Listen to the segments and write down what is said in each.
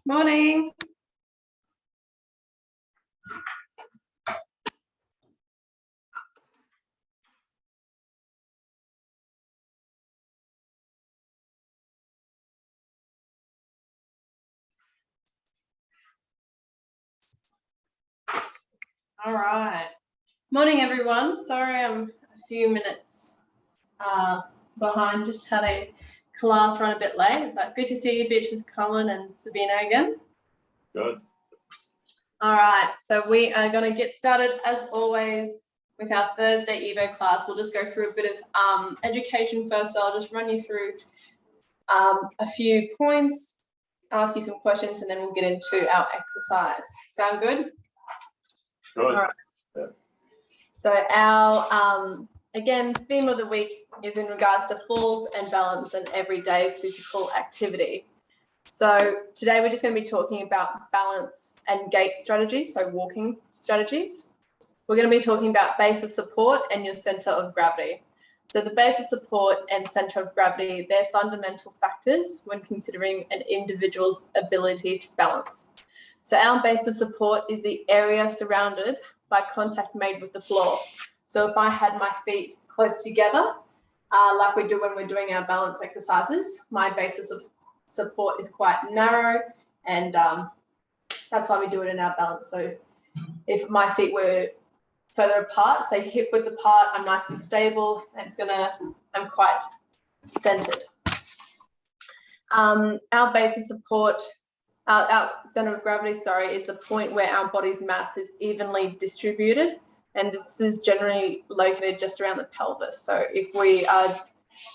Morning. All right. Morning, everyone. Sorry, I'm a few minutes behind. Just had a class run a bit late, but good to see you, Beatrice, Colin, and Sabina again. Good. All right. So we are going to get started, as always, with our Thursday EVO class. We'll just go through a bit of education first. So I'll just run you through a few points, ask you some questions, and then we'll get into our exercise. Sound good? Good. All right. Yeah. So our, again, theme of the week is in regards to falls and balance and everyday physical activity. So today we're just going to be talking about balance and gait strategies, so walking strategies. We're going to be talking about base of support and your center of gravity. So the base of support and center of gravity, they're fundamental factors when considering an individual's ability to balance. So our base of support is the area surrounded by contact made with the floor. So if I had my feet close together, like we do when we're doing our balance exercises, my basis of support is quite narrow, and that's why we do it in our balance. So if my feet were further apart, say hip width apart, I'm nice and stable, and I'm quite centered. Our base of support, our center of gravity, is the point where our body's mass is evenly distributed, and this is generally located just around the pelvis. So if we are,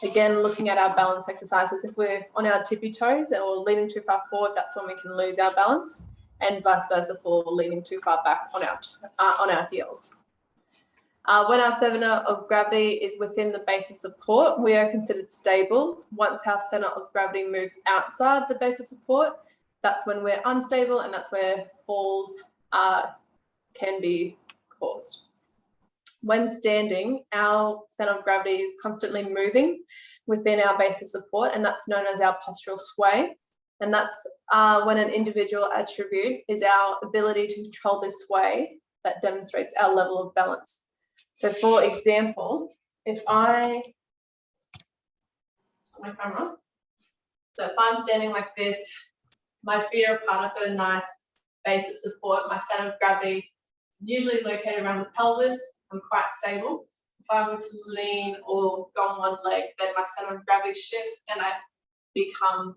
again, looking at our balance exercises, if we're on our tippy toes or leaning too far forward, that's when we can lose our balance, and vice versa for leaning too far back on our heels. When our center of gravity is within the base of support, we are considered stable. Once our center of gravity moves outside the base of support, that's when we're unstable, and that's where falls can be caused. When standing, our center of gravity is constantly moving within our base of support, and that's known as our postural sway. And that's when an individual attribute is our ability to control this sway that demonstrates our level of balance. So for example, if my camera, so if I'm standing like this, my feet are apart, I've got a nice base of support, my center of gravity usually located around the pelvis, I'm quite stable. If I were to lean or go on one leg, then my center of gravity shifts and I become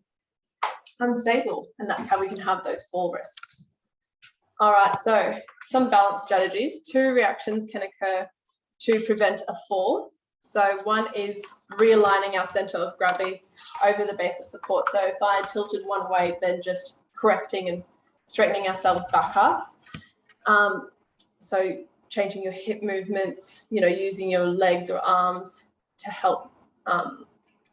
unstable, and that's how we can have those fall risks. All right, so some balance strategies. 2 reactions can occur to prevent a fall. So one is realigning our center of gravity over the base of support. So if I tilted one way, then just correcting and straightening ourselves back up. So changing your hip movements, using your legs or arms to help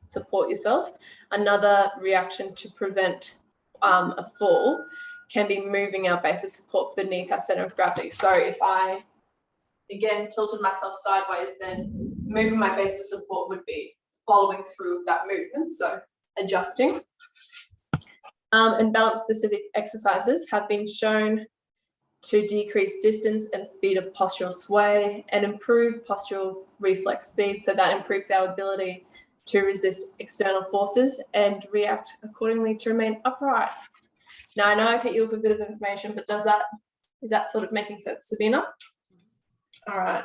support yourself. Another reaction to prevent a fall can be moving our base of support beneath our center of gravity. So if I, again, tilted myself sideways, then moving my base of support would be following through with that movement, so adjusting. And balance-specific exercises have been shown to decrease distance and speed of postural sway and improve postural reflex speed, so that improves our ability to resist external forces and react accordingly to remain upright. Now, I know I've hit you with a bit of information, but is that sort of making sense, Sabina? All right.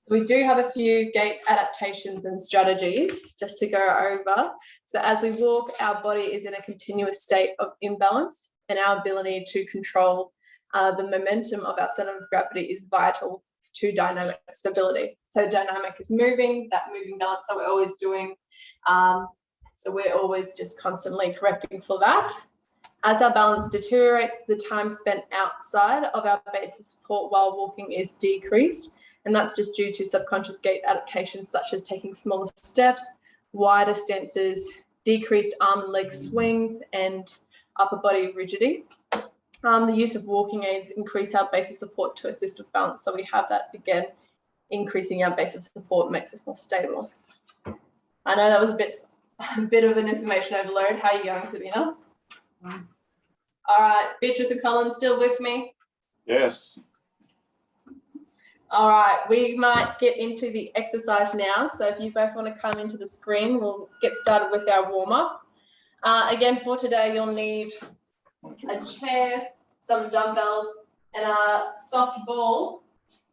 We do have a few gait adaptations and strategies just to go over. So as we walk, our body is in a continuous state of imbalance, and our ability to control the momentum of our center of gravity is vital to dynamic stability. So dynamic is moving, that moving balance that we're always doing. So we're always just constantly correcting for that. As our balance deteriorates, the time spent outside of our base of support while walking is decreased. And that's just due to subconscious gait adaptations such as taking smaller steps, wider stances, decreased arm and leg swings, and upper body rigidity. The use of walking aids increase our base of support to assist with balance. So we have that again, increasing our base of support makes us more stable. I know that was a bit A bit of an information overload. How are you going, Sabina? Fine. All right, Beatrice and Colin still with me? Yes. All right, we might get into the exercise now. So if you both want to come into the screen, we'll get started with our warm-up. Again, for today, you'll need a chair, some dumbbells, and a soft ball.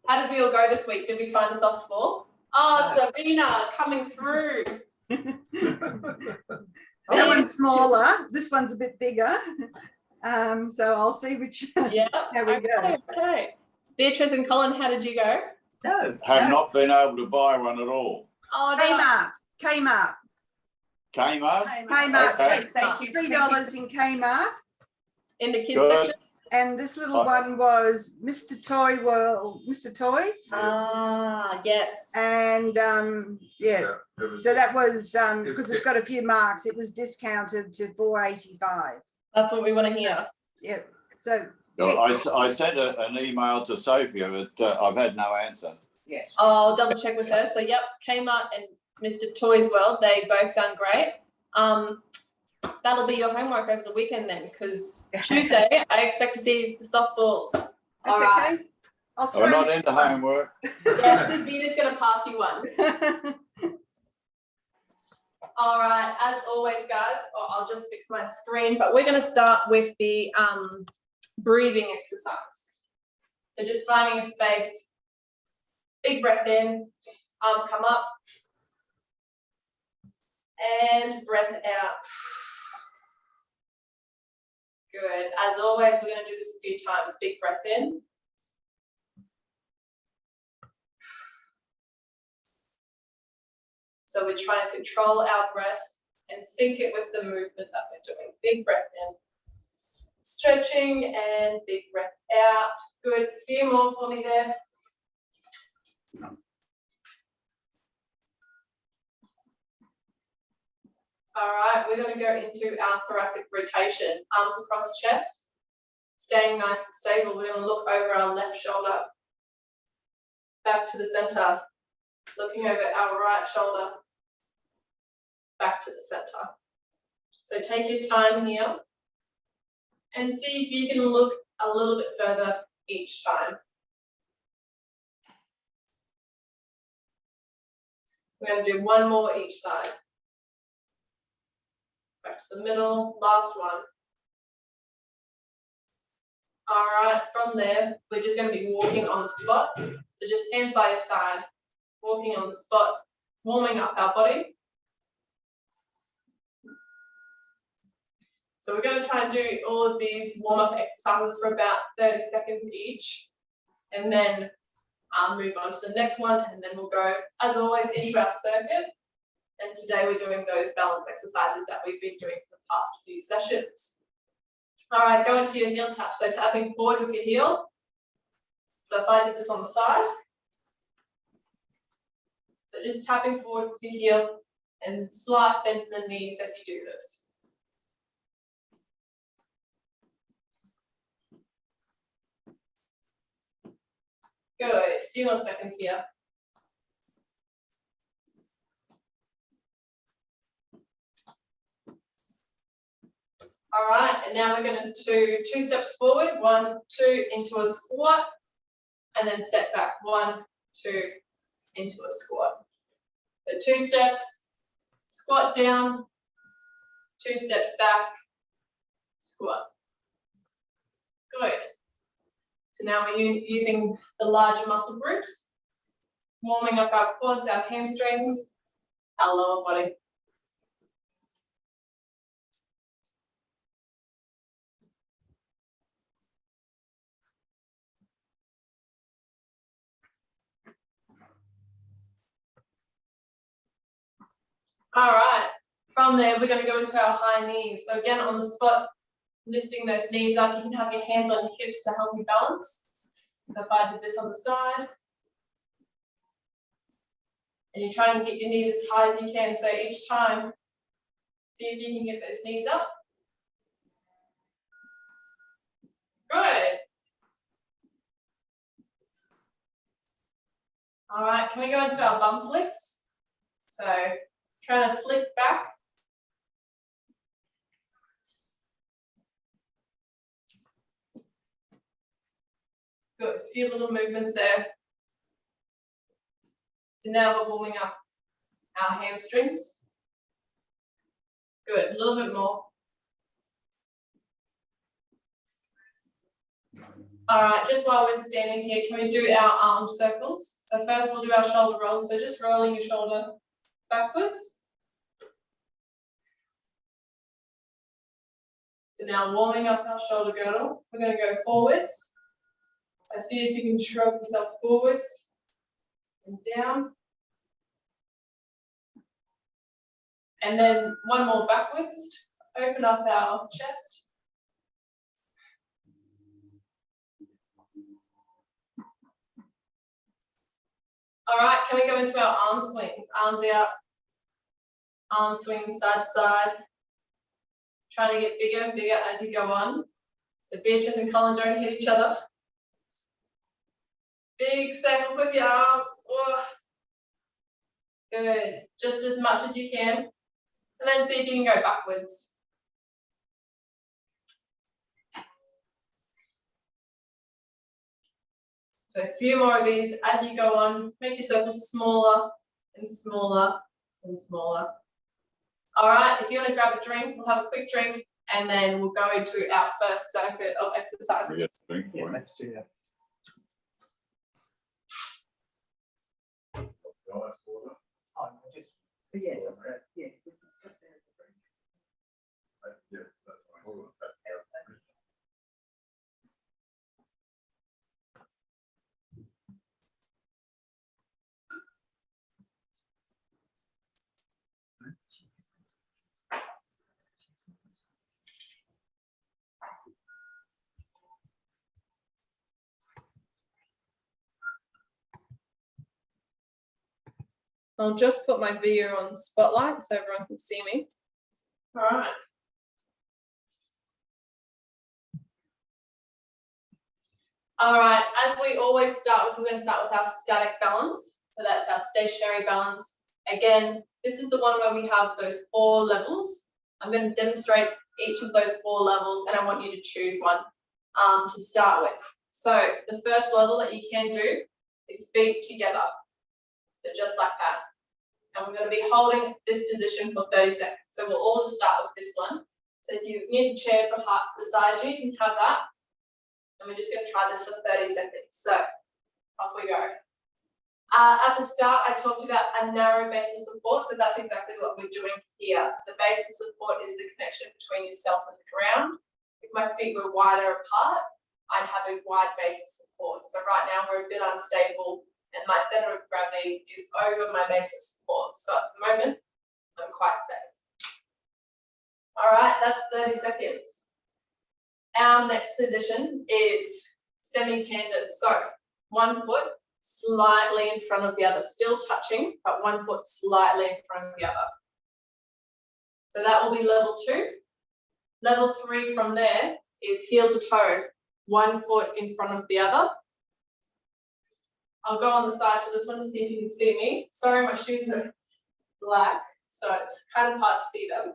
How did we all go this week? Did we find a soft ball? Oh, No. Sabina, coming through. That one's smaller. This one's a bit bigger. So I'll see which. Yeah. How we go. Okay. Beatrice and Colin, how did you go? No. Have not been able to buy one at all. Oh, no. Kmart. Kmart? Kmart. Okay. Thank you. $3 in Kmart. In the kids Good. section? And this little one was Mr. Toy World, Mr. Toys. Ah, yes. And yeah, so that was because it's got a few marks, it was discounted to $4.85. That's what we want to hear. Yeah. So No, I sent an email to Sophia, but I've had no answer. Yes. I'll double check with her. So, yep, Kmart and Mr. Toys World, they both sound great. That'll be your homework over the weekend then, because Tuesday I expect to see the softballs. that's All right. okay. I'll We're not into homework. Yeah, Sabina's going to pass you one. All right, as always, guys, I'll just fix my screen, but we're going to start with the breathing exercise. So just finding a space, big breath in, arms come up, and breath out. Good. As always, we're going to do this a few times. Big breath in. So we're trying to control our breath and sync it with the movement that we're doing. Big breath in. Stretching and big breath out. Good. A few more for me there. All right, we're going to go into our thoracic rotation. Arms across the chest, staying nice and stable. We're going to look over our left shoulder, back to the center, looking over our right shoulder, back to the center. So take your time here and see if you can look a little bit further each time. We're going to do one more each side. Back to the middle, last one. All right, from there, we're just going to be walking on the spot. So just hands by your side, walking on the spot, warming up our body. So we're going to try and do all of these warm-up exercises for about 30 seconds each, and then move on to the next one, and then we'll go, as always, into our circuit. And today we're doing those balance exercises that we've been doing for the past few sessions. All right, go into your heel tap. So tapping forward with your heel. So if I did this on the side, so just tapping forward with your heel and slight bend in the knees as you do this. Good, a few more seconds here. All right, and now we're going to do 2 steps forward, 1, 2, into a squat, and then step back, 1, 2, into a squat. So 2 steps, squat down, 2 steps back, squat. Good. So now we're using the larger muscle groups, warming up our quads, our hamstrings, our lower body. All right, from there, we're going to go into our high knees. So again, on the spot, lifting those knees up. You can have your hands on your hips to help you balance. So if I did this on the side, and you're trying to get your knees as high as you can. So each time, see if you can get those knees up. Good. All right, can we go into our bum flicks? So trying to flick back few little movements there. So now we're warming up our hamstrings. Good, a little bit more. All right, just while we're standing here, can we do our arm circles? So first we'll do our shoulder rolls. So just rolling your shoulder backwards. So now warming up our shoulder girdle. We're going to go forwards. So see if you can shrug yourself forwards and down. And then one more backwards. Open up our chest. All right, can we go into our arm swings? Arms out, arm swing side to side. Trying to get bigger and bigger as you go on. So Beatrice and Colin don't hit each other. Big circles with your arms. Oh. Good, just as much as you can. And then see if you can go backwards. So a few more of these as you go on. Make your circles smaller and smaller and smaller. All right, if you want to grab a drink, we'll have a quick drink and then we'll go into our first circuit of exercises. Yeah, let's do that. Oh, just, yes, yeah. I'll just put my video on spotlight so everyone can see me. All right. All right, as we always start with, we're going to start with our static balance. So that's our stationary balance. Again, this is the one where we have those 4 levels. I'm going to demonstrate each of those 4 levels and I want you to choose one to start with. So the first level that you can do is feet together. So just like that. And we're going to be holding this position for 30 seconds. So we'll all just start with this one. So if you need a chair beside you, you can have that. And we're just going to try this for 30 seconds. So off we go. At the start, I talked about a narrow base of support. So that's exactly what we're doing here. So the base of support is the connection between yourself and the ground. If my feet were wider apart, I'd have a wide base of support. So right now we're a bit unstable and my center of gravity is over my base of support. So at the moment, I'm quite safe. All right, that's 30 seconds. Our next position is semi-tandem. So one foot slightly in front of the other, still touching, but one foot slightly in front of the other. So that will be level 2. Level 3 from there is heel to toe, one foot in front of the other. I'll go on the side for this one to see if you can see me. Sorry, my shoes are black, so it's kind of hard to see them.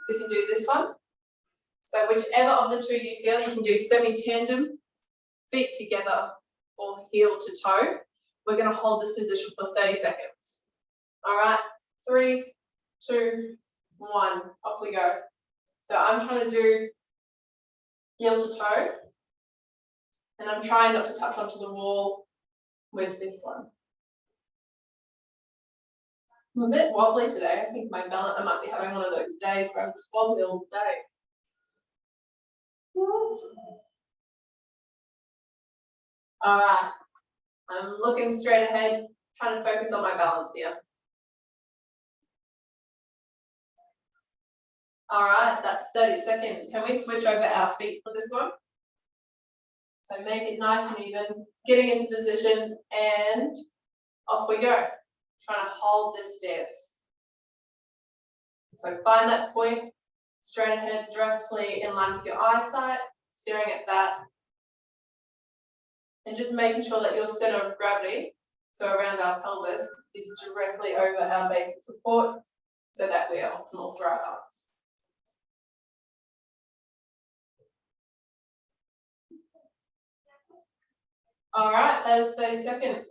So you can do this one. So whichever of the 2 you feel, you can do semi-tandem, feet together, or heel to toe. We're going to hold this position for 30 seconds. All right, 3, 2, 1, off we go. So I'm trying to do heel to toe, and I'm trying not to touch onto the wall with this one. I'm a bit wobbly today. I think my balance, I might be having one of those days where I'm just wobbly all day. All right, I'm looking straight ahead, trying to focus on my balance here. All right, that's 30 seconds. Can we switch over our feet for this one? So make it nice and even, getting into position and off we go. Trying to hold this stance. So find that point, straight ahead, directly in line with your eyesight, staring at that. And just making sure that your center of gravity, so around our pelvis, is directly over our base of support so that we are optimal for our balance. All right, that is 30 seconds.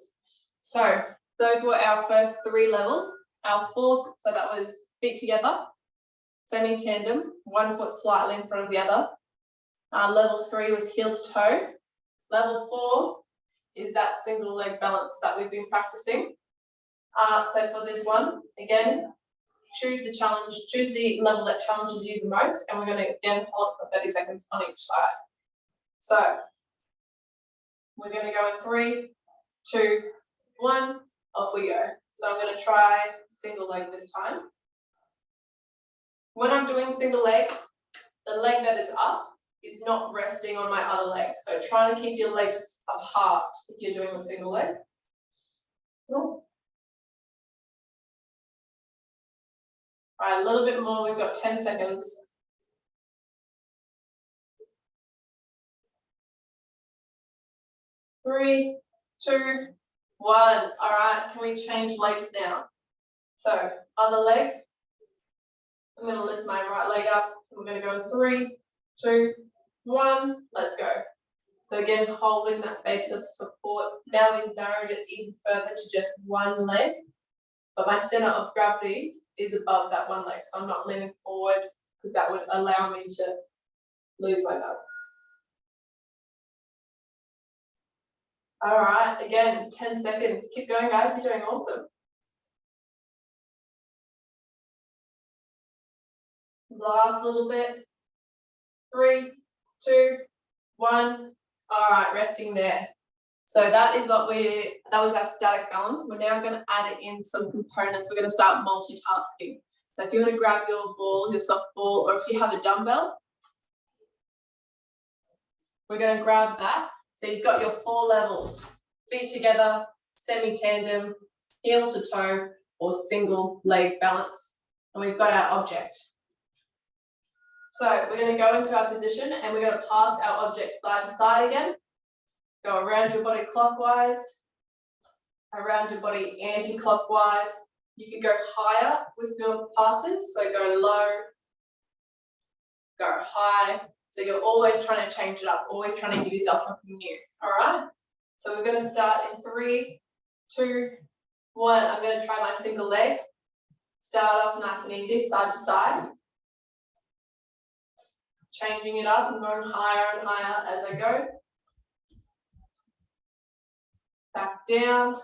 So those were our first 3 levels. Our 4th, so that was feet together, semi-tandem, 1 foot slightly in front of the other. Level 3 was heel to toe. Level 4 is that single leg balance that we've been practicing. So for this one, again, choose the challenge, choose the level that challenges you the most, and we're going to again hold for 30 seconds on each side. So we're going to go in 3, 2, 1, off we go. So I'm going to try single leg this time. When I'm doing single leg, the leg that is up is not resting on my other leg. So try to keep your legs apart if you're doing a single leg. Cool. All right, a little bit more. We've got 10 seconds. 3, 2, 1. All right, can we change legs now? So other leg. I'm going to lift my right leg up. We're going to go in 3, 2, 1. Let's go. So again, holding that base of support. Now we've narrowed it even further to just 1 leg, but my center of gravity is above that 1 leg. So I'm not leaning forward because that would allow me to lose my balance. All right, again, 10 seconds. Keep going, guys. You're doing awesome. Last little bit. 3, 2, 1. All right, resting there. So that is what that was our static balance. We're now going to add in some components. We're going to start multitasking. So if you want to grab your ball, your soft ball, or if you have a dumbbell, we're going to grab that. So you've got your 4 levels: feet together, semi-tandem, heel to toe, or single leg balance. And we've got our object. So we're going to go into our position and we're going to pass our object side to side again. Go around your body clockwise, around your body anti-clockwise. You can go higher with your passes, so go low, go high. So you're always trying to change it up, always trying to give yourself something new. All right. So we're going to start in 3, 2, 1. I'm going to try my single leg. Start off nice and easy, side to side. Changing it up and going higher and higher as I go. Back down.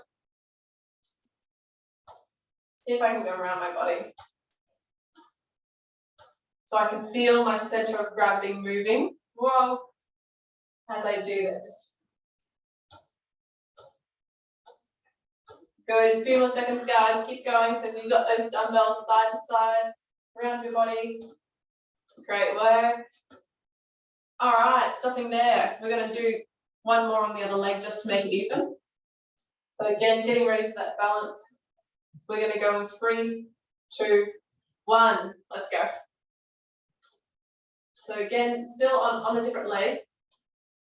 See if I can go around my body. So I can feel my center of gravity moving. Whoa, as I do this. Good, a few more seconds, guys. Keep going. So if you've got those dumbbells side to side, around your body. Great work. All right, stopping there. We're going to do 1 more on the other leg just to make it even. So again, getting ready for that balance. We're going to go in 3, 2, 1. Let's go. So again, still on a different leg,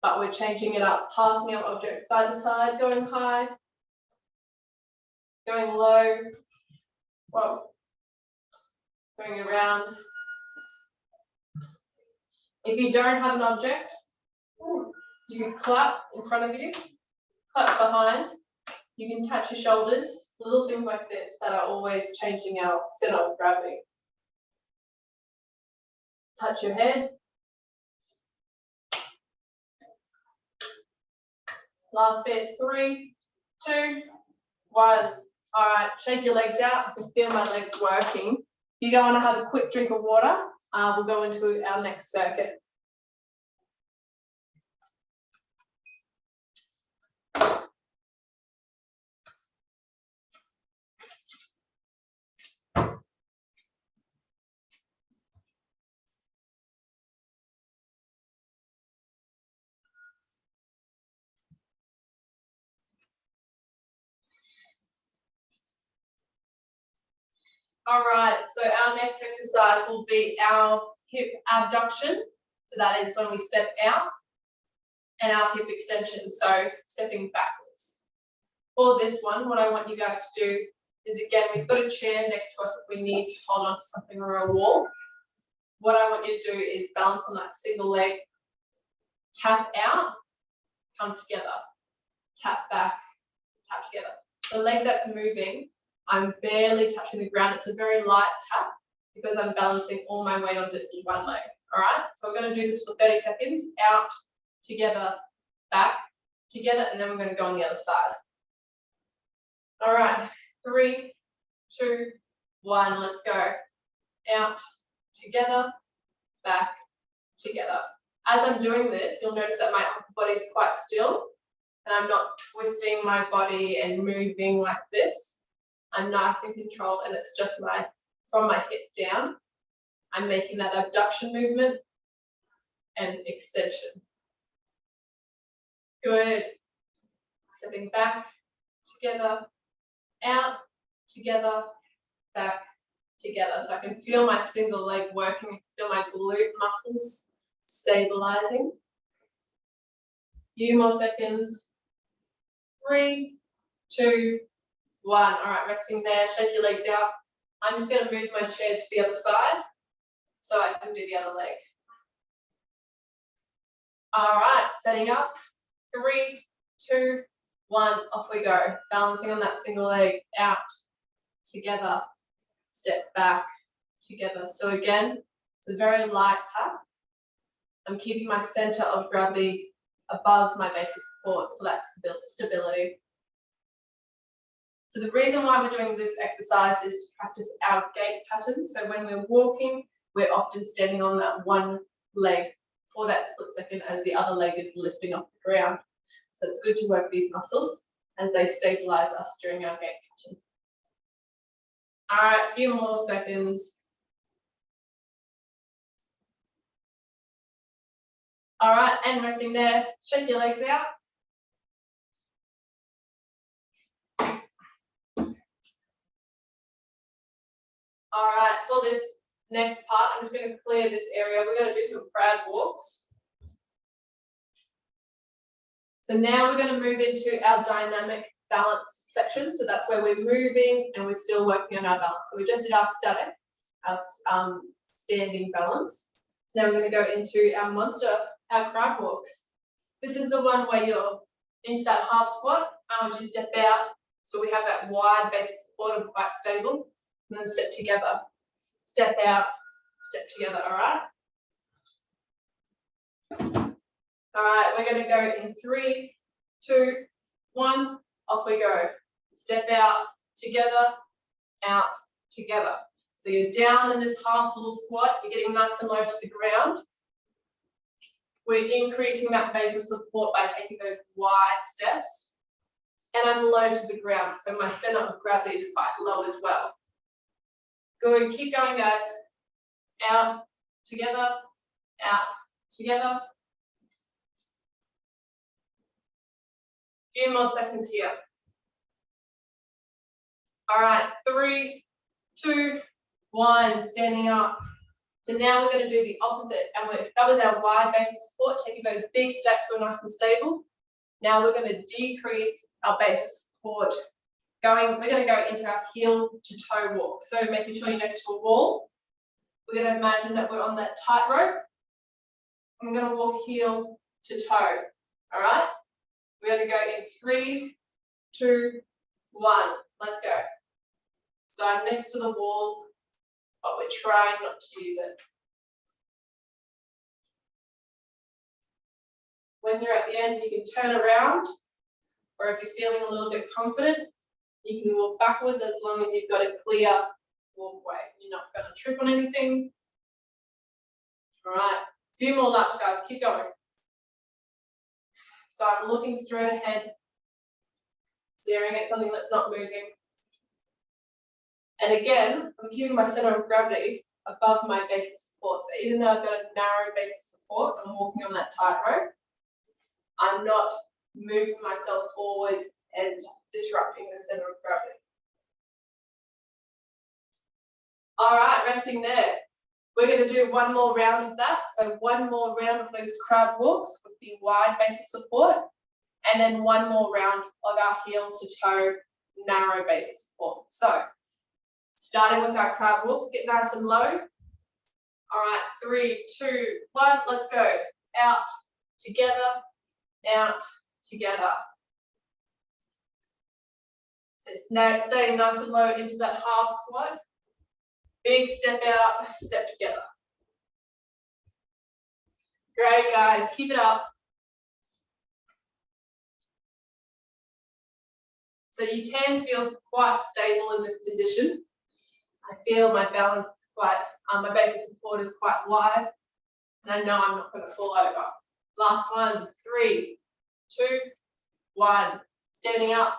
but we're changing it up, passing our object side to side, going high, going low, whoa, going around. If you don't have an object, you can clap in front of you, clap behind. You can touch your shoulders, little things like this that are always changing our center of gravity. Touch your head. Last bit, 3, 2, 1. All right, shake your legs out. I can feel my legs working. If you go on to have a quick drink of water, we'll go into our next circuit. All right, so our next exercise will be our hip abduction. So that is when we step out, and our hip extension, so stepping backwards. For this one, what I want you guys to do is, again, we've got a chair next to us if we need to hold on to something or a wall. What I want you to do is balance on that single leg, tap out, come together. tap back, tap together. The leg that's moving, I'm barely touching the ground. It's a very light tap because I'm balancing all my weight on this one leg. All right, so we're going to do this for 30 seconds. Out, together, back, together, and then we're going to go on the other side. All right, 3, 2, 1, let's go. Out, together, back, together. As I'm doing this, you'll notice that my upper body is quite still and I'm not twisting my body and moving like this. I'm nice and controlled, and it's just from my hip down, I'm making that abduction movement and extension. Good. Stepping back, together, out, together, back, together. So I can feel my single leg working, feel my glute muscles stabilizing. Few more seconds. 3, 2, 1. All right, resting there, shake your legs out. I'm just going to move my chair to the other side so I can do the other leg. All right, setting up. 3, 2, 1, off we go. Balancing on that single leg, out, together, step back, together. So again, it's a very light tap. I'm keeping my center of gravity above my base of support for that stability. So the reason why we're doing this exercise is to practice our gait patterns. So when we're walking, we're often standing on that one leg for that split second as the other leg is lifting off the ground. So it's good to work these muscles as they stabilize us during our gait pattern. All right, a few more seconds. All right, and resting there, shake your legs out. All right, for this next part, I'm just going to clear this area. We're going to do some crab walks. So now we're going to move into our dynamic balance section. So that's where we're moving and we're still working on our balance. So we just did our static, our standing balance. So now we're going to go into our crab walks. This is the one where you're into that half squat, which you step out. So we have that wide base of support and quite stable. And then step together, step out, step together, all right? All right, we're going to go in 3, 2, 1, off we go. Step out, together, out, together. So you're down in this half little squat, you're getting nice and low to the ground. We're increasing that base of support by taking those wide steps. And I'm low to the ground, so my center of gravity is quite low as well. Good, keep going guys. Out, together, out, together. Few more seconds here. All right, 3, 2, 1, standing up. So now we're going to do the opposite, and that was our wide base of support, taking those big steps, we're nice and stable. Now we're going to decrease our base of support. We're going to go into our heel to toe walk. So making sure you're next to a wall. We're going to imagine that we're on that tightrope. I'm going to walk heel to toe. All right? We're going to go in 3, 2, 1. Let's go. So I'm next to the wall, but we're trying not to use it. When you're at the end, you can turn around, or if you're feeling a little bit confident, you can walk backwards as long as you've got a clear walkway. You're not going to trip on anything. All right, a few more laps, guys. Keep going. So I'm looking straight ahead, staring at something that's not moving. And again, I'm keeping my center of gravity above my base of support. So even though I've got a narrow base of support, I'm walking on that tightrope. I'm not moving myself forwards and disrupting the center of gravity. All right, resting there. We're going to do one more round of that. So one more round of those crab walks with the wide base of support, and then one more round of our heel to toe narrow base of support. So starting with our crab walks, get nice and low. All right, 3, 2, 1, let's go. Out, together, out, together. So staying nice and low into that half squat. Big step out, step together. Great, guys, keep it up. So you can feel quite stable in this position. I feel my balance is quite, my basic support is quite wide, and I know I'm not going to fall over. Last one, 3, 2, 1. Standing up.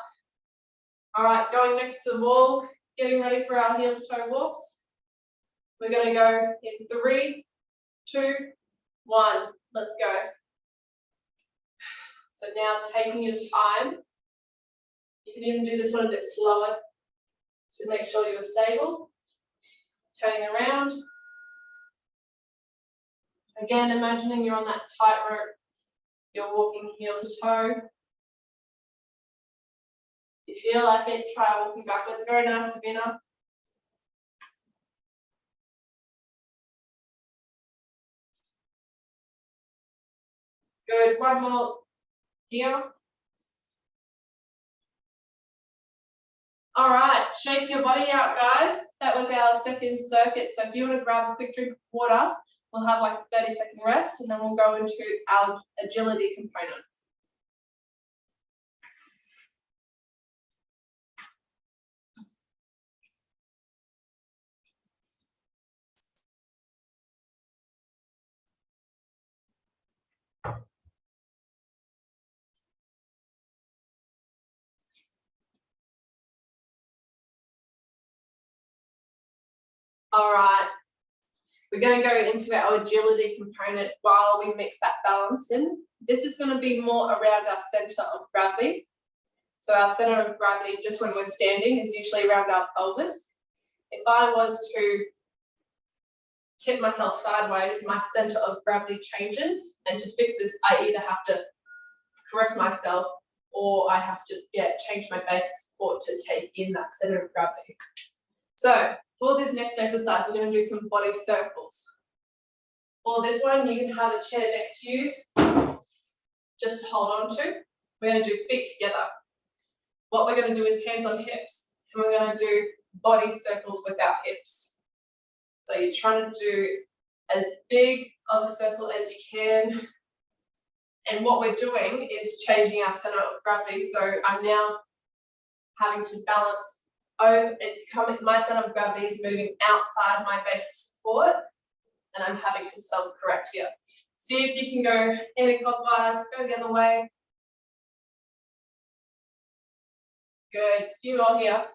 All right, going next to the wall, getting ready for our heel to toe walks. We're going to go in 3, 2, 1. Let's go. So now taking your time. You can even do this one a bit slower to make sure you're stable. Turning around. Again, imagining you're on that tightrope. You're walking heel to toe. If you feel like it, try walking backwards. Very nice, Sabina. Good. One more here. All right, shake your body out, guys. That was our second circuit. So if you want to grab a quick drink of water, we'll have like a 30-second rest, and then we'll go into our agility component. All right, we're going to go into our agility component while we mix that balance in. This is going to be more around our center of gravity. So our center of gravity, just when we're standing, is usually around our pelvis. If I was to tip myself sideways, my center of gravity changes. And to fix this, I either have to correct myself or I have to change my base support to take in that center of gravity. So for this next exercise, we're going to do some body circles. For this one, you can have a chair next to you just to hold on to. We're going to do feet together. What we're going to do is hands on hips, and we're going to do body circles with our hips. So you're trying to do as big of a circle as you can. And what we're doing is changing our center of gravity. So I'm now having to balance. My center of gravity is moving outside my base of support, and I'm having to self-correct here. See if you can go anti-clockwise, go the other way. Good, few more here.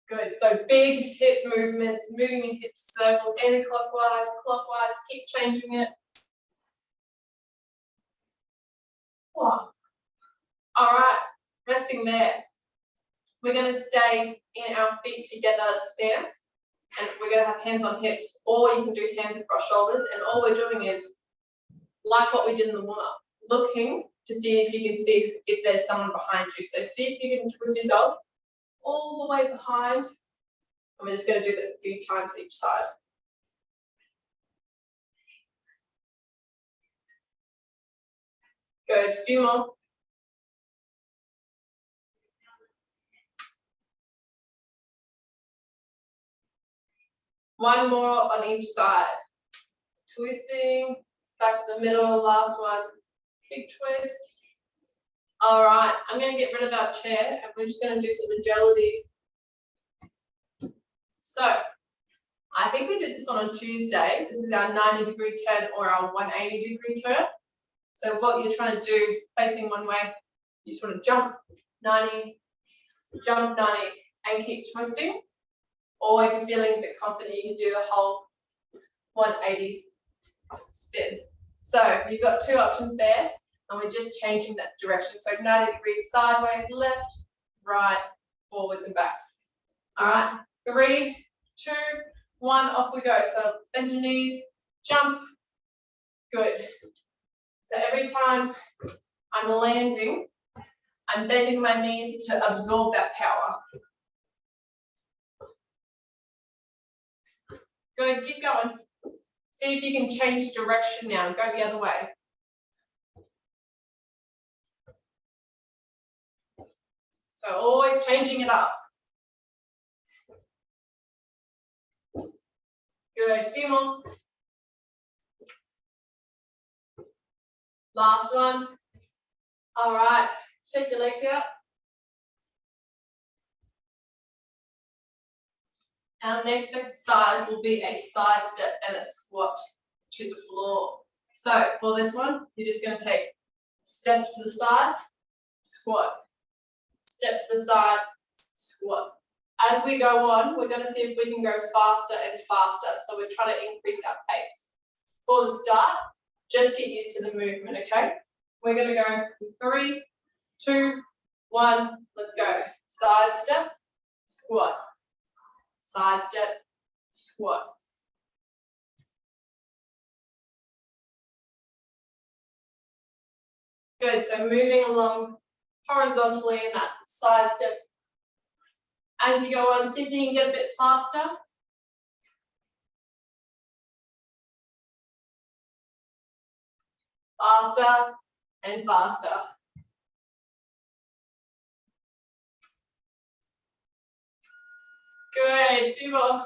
Good, so big hip movements, moving your hips circles, anti-clockwise, clockwise, keep changing it. Wow. All right, resting there. We're going to stay in our feet together stance, and we're going to have hands on hips, or you can do hands across shoulders, and all we're doing is like what we did in the warm-up, looking to see if you can see if there's someone behind you. So see if you can twist yourself all the way behind. And we're just going to do this a few times each side. Good, a few more. One more on each side. Twisting, back to the middle, last one. Big twist. All right, I'm going to get rid of our chair and we're just going to do some agility. So, I think we did this one on Tuesday. This is our 90-degree turn or our 180-degree turn. So what you're trying to do, facing one way, you sort of jump 90, and keep twisting. Or if you're feeling a bit confident, you can do the whole 180 spin. So you've got two options there, and we're just changing that direction. So 90 degrees sideways, left, right, forwards and back. All right, 3, 2, 1, off we go. So bend your knees, jump, good. So every time I'm landing, I'm bending my knees to absorb that power. Good, keep going. See if you can change direction now and go the other way. So always changing it up. Good, a few more. Last one. All right, shake your legs out. Our next exercise will be a side step and a squat to the floor. So for this one, you're just going to take step to the side, squat, step to the side, squat. As we go on, we're going to see if we can go faster and faster. So we're trying to increase our pace. For the start, just get used to the movement, okay? We're going to go 3, 2, 1, let's go. Side step, squat. Side step, squat. Good, so moving along horizontally in that side step. As you go on, see if you can get a bit faster. Faster and faster. Good, people.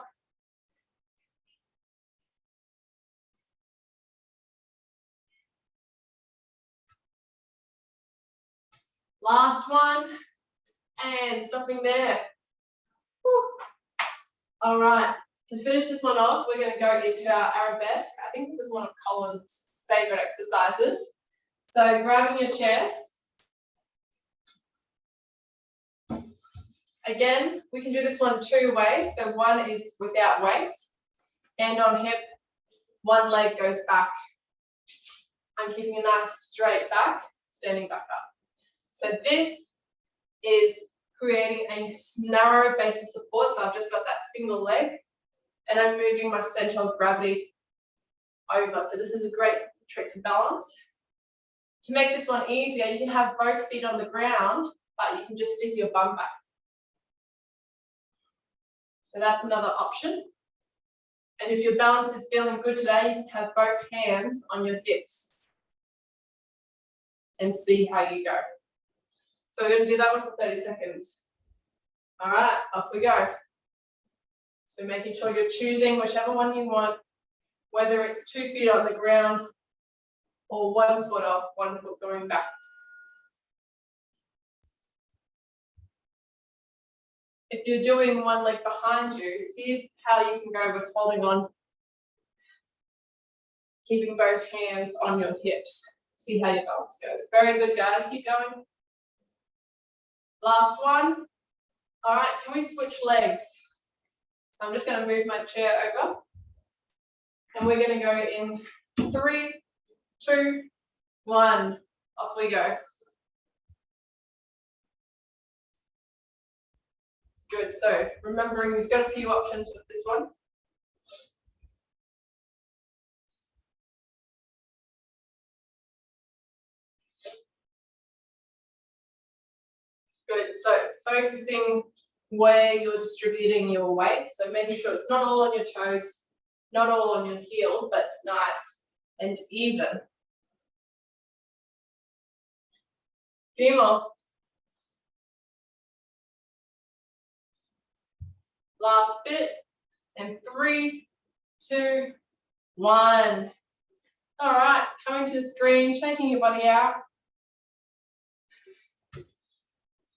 Last one, and stopping there. Whew. All right, to finish this one off, we're going to go into our arabesque. I think this is one of Colin's favorite exercises. So grabbing your chair. Again, we can do this one 2 ways. So one is without weights, and on hip, one leg goes back. I'm keeping a nice straight back, standing back up. So this is creating a narrow base of support. So I've just got that single leg, and I'm moving my center of gravity over. So this is a great trick for balance. To make this one easier, you can have both feet on the ground, but you can just stick your bum back. So that's another option. And if your balance is feeling good today, you can have both hands on your hips and see how you go. So we're going to do that one for 30 seconds. All right, off we go. So making sure you're choosing whichever one you want, whether it's 2 feet on the ground or 1 foot off, 1 foot going back. If you're doing one leg behind you, see how you can go with holding on, keeping both hands on your hips. See how your balance goes. Very good, guys. Keep going. Last one. All right, can we switch legs? So I'm just going to move my chair over. And we're going to go in 3, 2, 1. Off we go. Good, so remembering we've got a few options with this one. Good, so focusing where you're distributing your weight. So making sure it's not all on your toes, not all on your heels, but it's nice and even. Few more. Last bit, and 3, 2, 1. All right, coming to the screen, shaking your body out.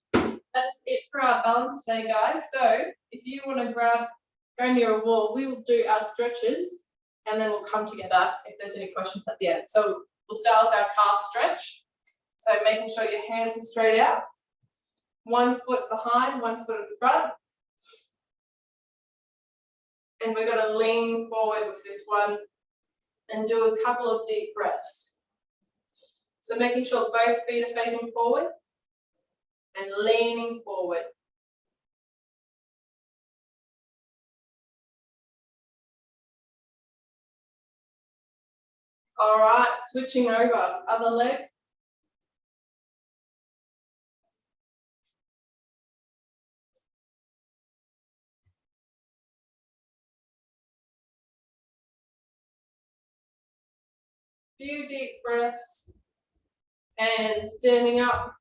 That's it for our balance today, guys. So if you want to go near a wall, we will do our stretches, and then we'll come together if there's any questions at the end. So we'll start with our calf stretch. So making sure your hands are straight out. 1 foot behind, 1 foot in front. And we're going to lean forward with this one and do a couple of deep breaths. So making sure both feet are facing forward and leaning forward. All right, switching over, other leg. Few deep breaths and standing up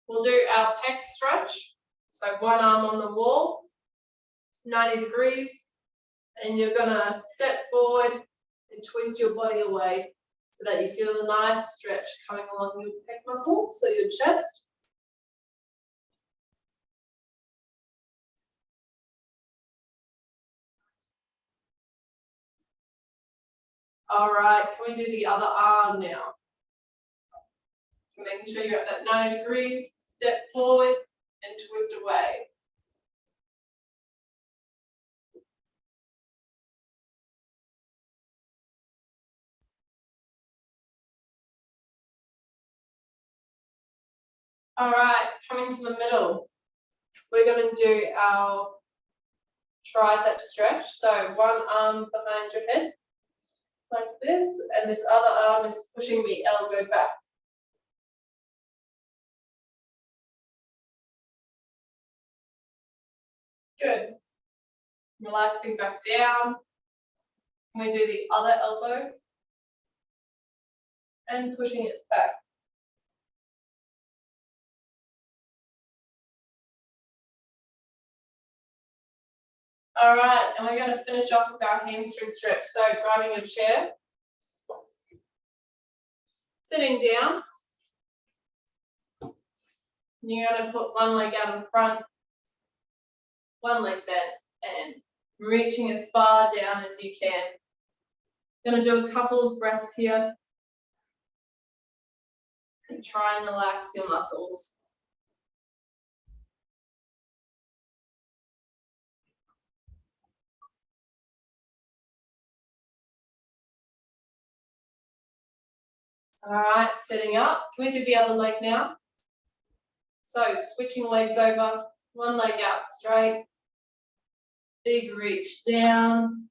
we'll do our pec stretch. So one arm on the wall, 90 degrees, and you're gonna step forward and twist your body away so that you feel a nice stretch coming along your pec muscles, so your chest. All right, can we do the other arm now? So making sure you're at that 90 degrees, step forward and twist away. All right, coming to the middle, we're going to do our tricep stretch. So one arm behind your head, like this, and this other arm is pushing the elbow back. Good. Relaxing back down. We do the other elbow and pushing it back. All right, and we're going to finish off with our hamstring stretch. So grabbing your chair, sitting down. You're going to put one leg out in front, one leg bent, and reaching as far down as you can. Going to do a couple of breaths here. And try and relax your muscles. All right, sitting up. Can we do the other leg now? So switching legs over, one leg out straight, big reach down.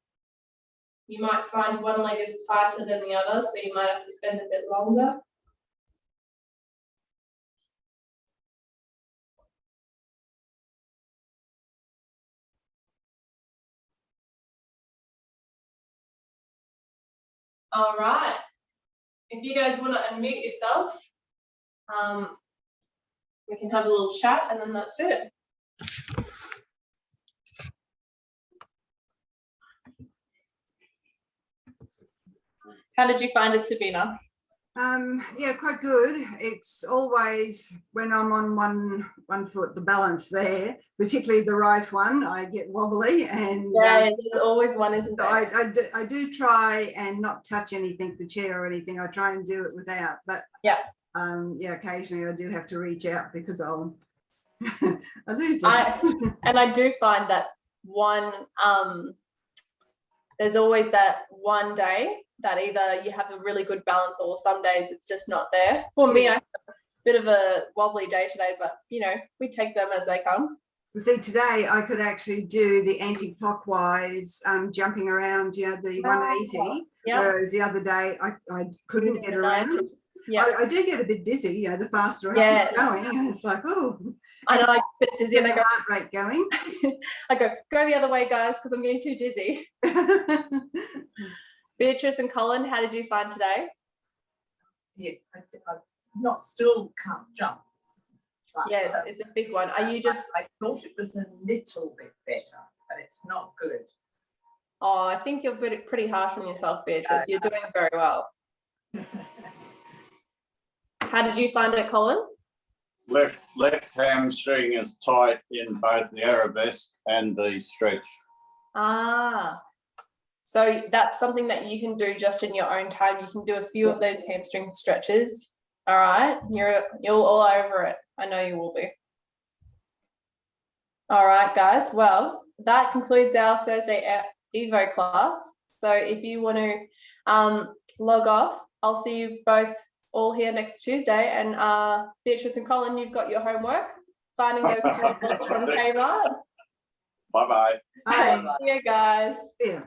You might find one leg is tighter than the other, so you might have to spend a bit longer. All right. If you guys want to unmute yourself, we can have a little chat and then that's it. How did you find it, Sabina? Yeah, quite good. It's always when I'm on one foot, the balance there, particularly the right one, I get wobbly, and yeah, there's always one, isn't there? I do try and not touch anything, the chair or anything. I try and do it without, but yeah, yeah, occasionally I do have to reach out because I'll I lose it. And I do find that one there's always that one day that either you have a really good balance or some days it's just not there. For me, I have a bit of a wobbly day today, but you know, we take them as they come. See, today I could actually do the anti-clockwise jumping around, you know, the 180, yeah. Whereas the other day I couldn't get around. Yeah. I do get a bit dizzy, you know, the faster yes. I'm going, and it's like, oh. I know, I get a bit dizzy and I go, heart rate going. I go the other way, guys, because I'm getting too dizzy. Beatrice and Colin, how did you find today? Yes, I still can't jump. Yes, it's a big one. Are you just? I thought it was a little bit better, but it's not good. Oh, I think you're pretty harsh on yourself, Beatrice. You're doing very well. How did you find it, Colin? Left hamstring is tight in both the arabesque and the stretch. Ah, so that's something that you can do just in your own time. You can do a few of those hamstring stretches. All right, you're all over it. I know you will be. All right, guys. Well, that concludes our Thursday EVO class. So if you want to log off, I'll see you both all here next Tuesday. And Beatrice and Colin, you've got your homework, finding those small books from Kmart. Bye-bye. Bye. See you guys. Yeah.